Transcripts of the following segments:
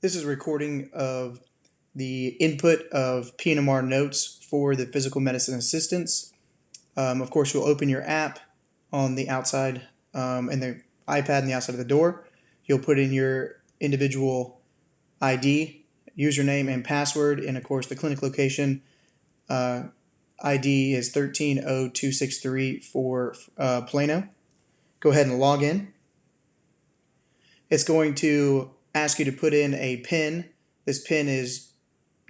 This is a recording of the input of PMR Notes for the physical medicine assistants. Of course, you'll open your app on the outside and the iPad on the outside of the door. You'll put in your individual ID, username, and password, and of course, the clinic location ID is 130263 for Plano. Go ahead and log in. It's going to ask you to put in a PIN. This PIN is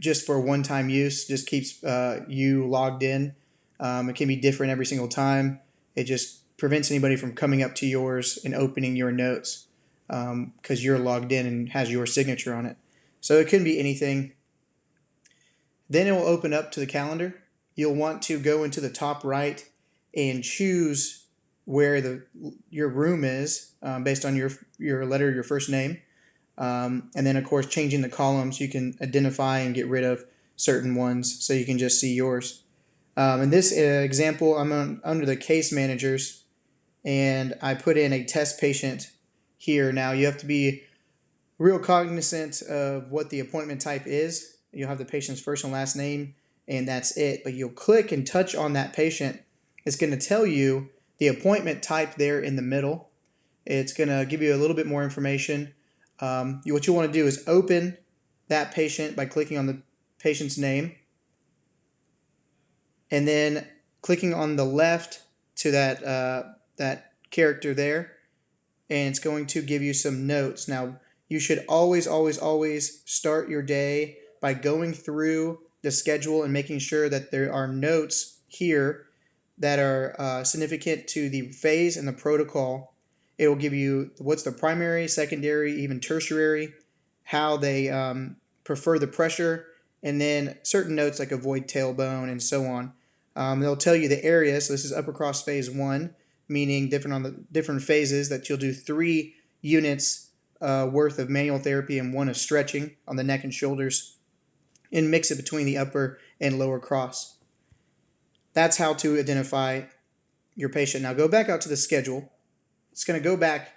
just for one-time use, just keeps you logged in. It can be different every single time. It just prevents anybody from coming up to yours and opening your notes because you're logged in and has your signature on it. So it can be anything. Then it will open up to the calendar. You'll want to go into the top right and choose where your room is based on your letter, your first name. And then, of course, changing the columns, you can identify and get rid of certain ones so you can just see yours. In this example, I'm under the case managers, and I put in a test patient here. Now, you have to be real cognizant of what the appointment type is. You'll have the patient's first and last name, and that's it. But you'll click and touch on that patient. It's going to tell you the appointment type there in the middle. It's going to give you a little bit more information. What you want to do is open that patient by clicking on the patient's name and then clicking on the left to that character there, and it's going to give you some notes. Now, you should always start your day by going through the schedule and making sure that there are notes here that are significant to the phase and the protocol. It will give you what's the primary, secondary, even tertiary, how they prefer the pressure, and then certain notes like avoid tailbone and so on. They'll tell you the area. So this is upper cross phase 1, meaning different on the different phases that you'll do 3 units worth of manual therapy and 1 of stretching on the neck and shoulders, and mix it between the upper and lower cross. That's how to identify your patient. Now go back out to the schedule. It's going to go back,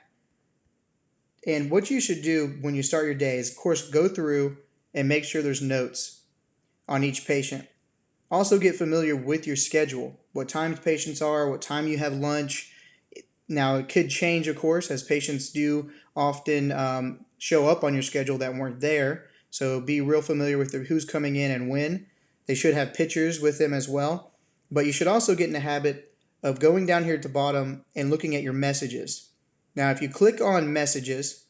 and what you should do when you start your day is, of course, go through and make sure there's notes on each patient. Also get familiar with your schedule, what times patients are, what time you have lunch. Now, it could change, of course, as patients do often show up on your schedule that weren't there. So be real familiar with who's coming in and when. They should have pictures with them as well. But you should also get in the habit of going down here at the bottom and looking at your messages. Now, if you click on messages,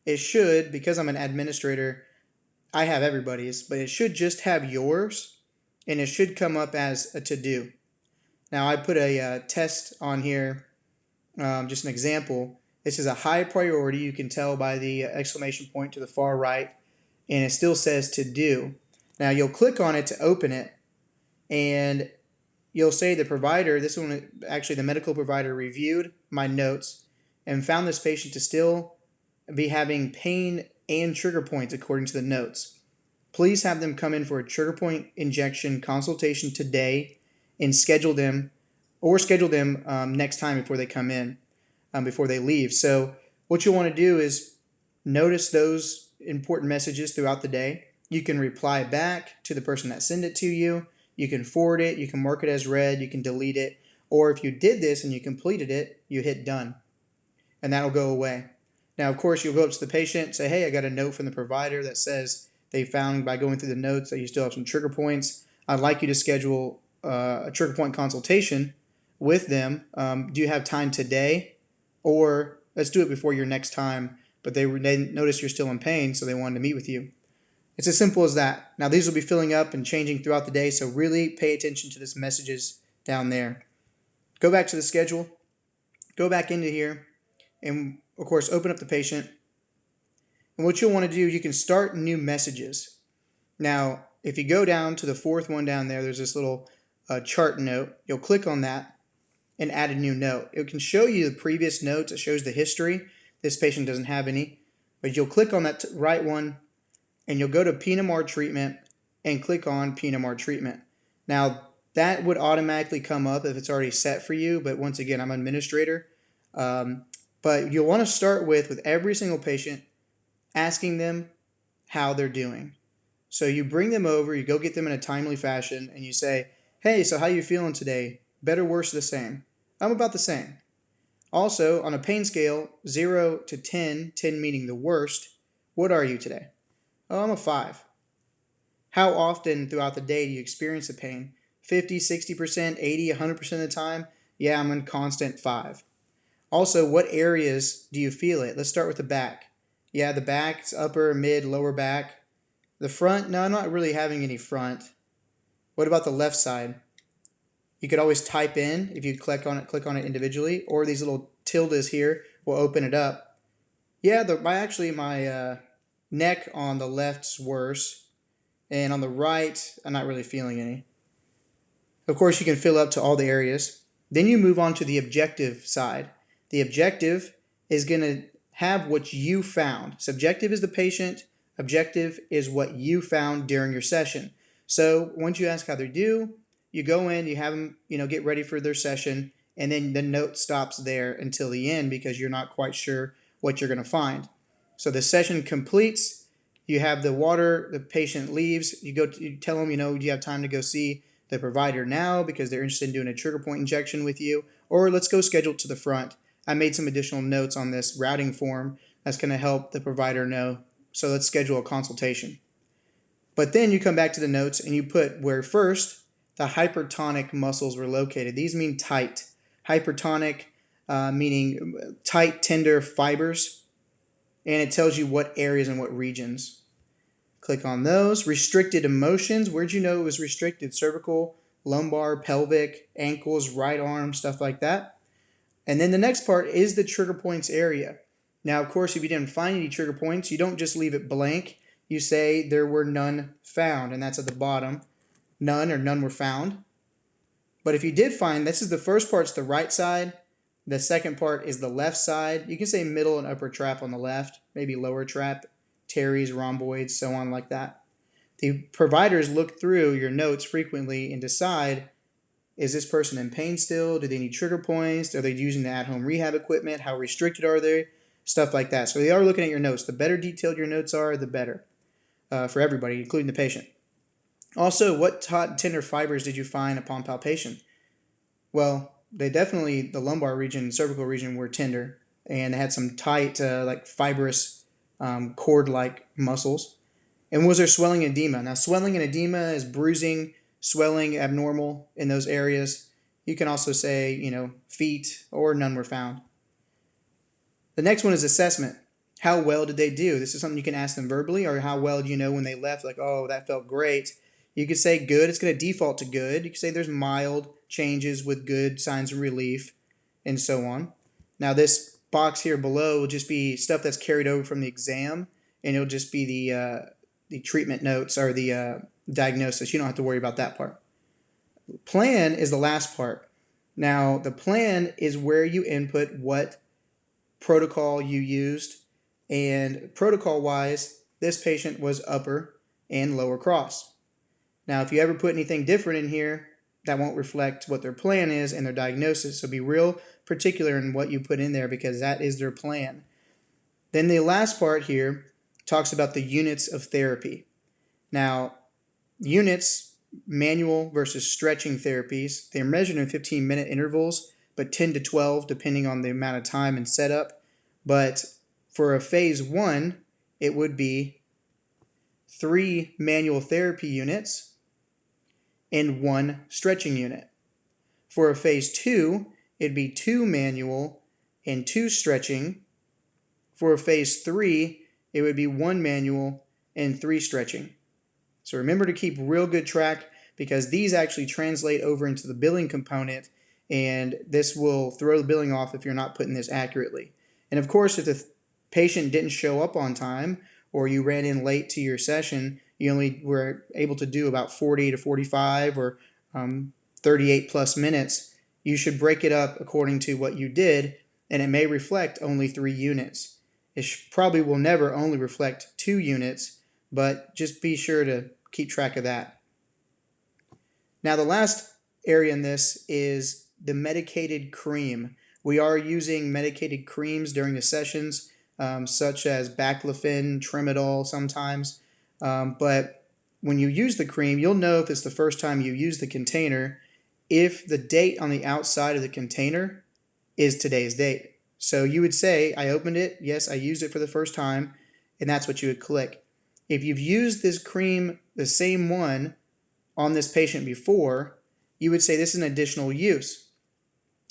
it should, because I'm an administrator, I have everybody's, but it should just have yours, and it should come up as a to-do. Now, I put a test on here, just an example. This is a high priority. You can tell by the exclamation point to the far right, and it still says to do. Now, you'll click on it to open it, and you'll say the provider, this one, actually the medical provider, reviewed my notes and found this patient to still be having pain and trigger points according to the notes. Please have them come in for a trigger point injection consultation today and schedule them next time before they come in, before they leave. So what you'll want to do is notice those important messages throughout the day. You can reply back to the person that sent it to you. You can forward it. You can mark it as read. You can delete it. Or if you did this and you completed it, you hit done, and that'll go away. Now, of course, you'll go up to the patient, say, hey, I got a note from the provider that says they found by going through the notes that you still have some trigger points. I'd like you to schedule a trigger point consultation with them. Do you have time today? Or let's do it before your next time. But they notice you're still in pain, so they wanted to meet with you. It's as simple as that. Now, these will be filling up and changing throughout the day, so really pay attention to this messages down there. Go back to the schedule. Go back into here, and, of course, open up the patient. And what you'll want to do, you can start new messages. Now, if you go down to the 4th one down there, there's this little chart note. You'll click on that and add a new note. It can show you the previous notes. It shows the history. This patient doesn't have any. But you'll click on that right one, and you'll go to PMR treatment and click on PMR treatment. Now, that would automatically come up if it's already set for you, but once again, I'm an administrator. But you'll want to start with every single patient, asking them how they're doing. So you bring them over, you go get them in a timely fashion, and you say, hey, so how you feeling today? Better, worse, the same? I'm about the same. Also, on a pain scale, 0 to 10, 10 meaning the worst, what are you today? Oh, I'm a 5. How often throughout the day do you experience the pain? 50, 60%, 80, 100% of the time? Yeah, I'm in constant 5. Also, what areas do you feel it? Let's start with the back. Yeah, the back, it's upper, mid, lower back. The front, no, I'm not really having any front. What about the left side? You could always type in if you click on it individually, or these little tildes here will open it up. Yeah, my neck on the left's worse, and on the right, I'm not really feeling any. Of course, you can fill up to all the areas. Then you move on to the objective side. The objective is going to have what you found. Subjective is the patient. Objective is what you found during your session. So once you ask how they do, you go in, you have them, get ready for their session, and then the note stops there until the end because you're not quite sure what you're going to find. So the session completes. You have the water. The patient leaves. You tell them, do you have time to go see the provider now because they're interested in doing a trigger point injection with you, or let's go schedule it to the front. I made some additional notes on this routing form that's going to help the provider know. So let's schedule a consultation. But then you come back to the notes and you put where first the hypertonic muscles were located. These mean tight. Hypertonic meaning tight, tender fibers. And it tells you what areas and what regions. Click on those. Restricted emotions. Where'd you know it was restricted? Cervical, lumbar, pelvic, ankles, right arm, stuff like that. And then the next part is the trigger points area. Now, of course, if you didn't find any trigger points, you don't just leave it blank. You say there were none found, and that's at the bottom. None or none were found. But if you did find, this is the first part's the right side. The second part is the left side. You can say middle and upper trap on the left, maybe lower trap, teres, rhomboids, so on like that. The providers look through your notes frequently and decide, is this person in pain still? Do they need trigger points? Are they using the at-home rehab equipment? How restricted are they? Stuff like that. So they are looking at your notes. The better detailed your notes are, the better for everybody, including the patient. Also, what taut tender fibers did you find upon palpation? Well, the lumbar region, cervical region were tender, and they had some tight, like fibrous, cord-like muscles. And was there swelling and edema? Now, swelling and edema is bruising, swelling abnormal in those areas. You can also say, feet or none were found. The next one is assessment. How well did they do? This is something you can ask them verbally, or how well do you know when they left? Like, oh, that felt great. You could say good. It's going to default to good. You could say there's mild changes with good signs of relief, and so on. Now, this box here below will just be stuff that's carried over from the exam, and it'll just be the treatment notes or the diagnosis. You don't have to worry about that part. Plan is the last part. Now, the plan is where you input what protocol you used, and protocol-wise, this patient was upper and lower cross. Now, if you ever put anything different in here, that won't reflect what their plan is and their diagnosis, so be real particular in what you put in there because that is their plan. Then the last part here talks about the units of therapy. Now, units, manual versus stretching therapies, they're measured in 15-minute intervals, but 10 to 12 depending on the amount of time and setup. But for a phase 1, it would be 3 manual therapy units and 1 stretching unit. For a phase 2, it'd be 2 manual and 2 stretching. For a phase 3, it would be 1 manual and 3 stretching. So remember to keep real good track because these actually translate over into the billing component, and this will throw the billing off if you're not putting this accurately. And of course, if the patient didn't show up on time or you ran in late to your session, you only were able to do about 40 to 45 or 38 plus minutes, you should break it up according to what you did, and it may reflect only 3 units. It probably will never only reflect 2 units, but just be sure to keep track of that. Now, the last area in this is the medicated cream. We are using medicated creams during the sessions. such as baclofen, tramadol sometimes. But when you use the cream, you'll know if it's the first time you use the container if the date on the outside of the container is today's date. So you would say, I opened it, yes, I used it for the first time, and that's what you would click. If you've used this cream, the same one, on this patient before, you would say this is an additional use.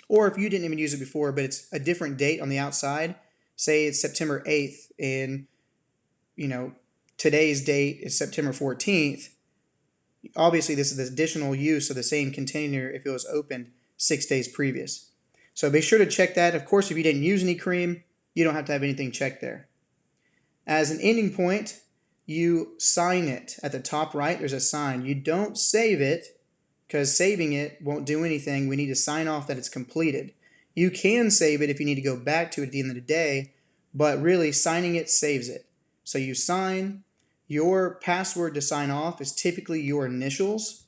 Or if you didn't even use it before, but it's a different date on the outside, say it's September 8th, and today's date is September 14th, obviously this is the additional use of the same container if it was opened 6 days previous. So be sure to check that. Of course, if you didn't use any cream, you don't have to have anything checked there. As an ending point, you sign it. At the top right, there's a sign. You don't save it because saving it won't do anything. We need to sign off that it's completed. You can save it if you need to go back to it at the end of the day, but really signing it saves it. So you sign. Your password to sign off is typically your initials.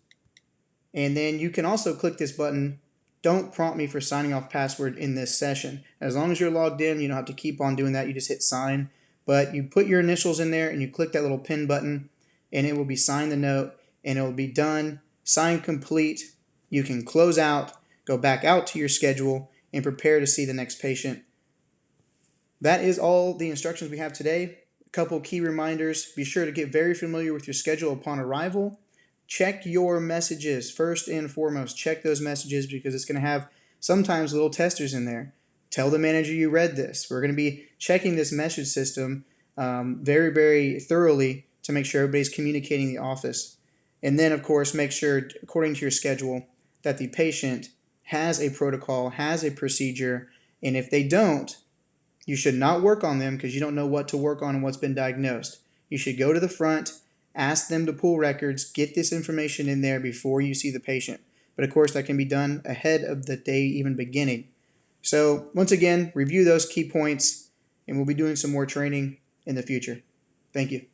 And then you can also click this button, don't prompt me for signing off password in this session. As long as you're logged in, you don't have to keep on doing that. You just hit sign. But you put your initials in there and you click that little pin button and it will be sign the note and it will be done. Sign complete. You can close out, go back out to your schedule and prepare to see the next patient. That is all the instructions we have today. A couple key reminders. Be sure to get very familiar with your schedule upon arrival. Check your messages first and foremost. Check those messages because it's going to have sometimes little testers in there. Tell the manager you read this. We're going to be checking this message system very, very thoroughly to make sure everybody's communicating the office. And then, of course, make sure, according to your schedule, that the patient has a protocol, has a procedure, and if they don't, you should not work on them because you don't know what to work on and what's been diagnosed. You should go to the front, ask them to pull records, get this information in there before you see the patient. But of course, that can be done ahead of the day even beginning. So once again, review those key points, and we'll be doing some more training in the future. Thank you.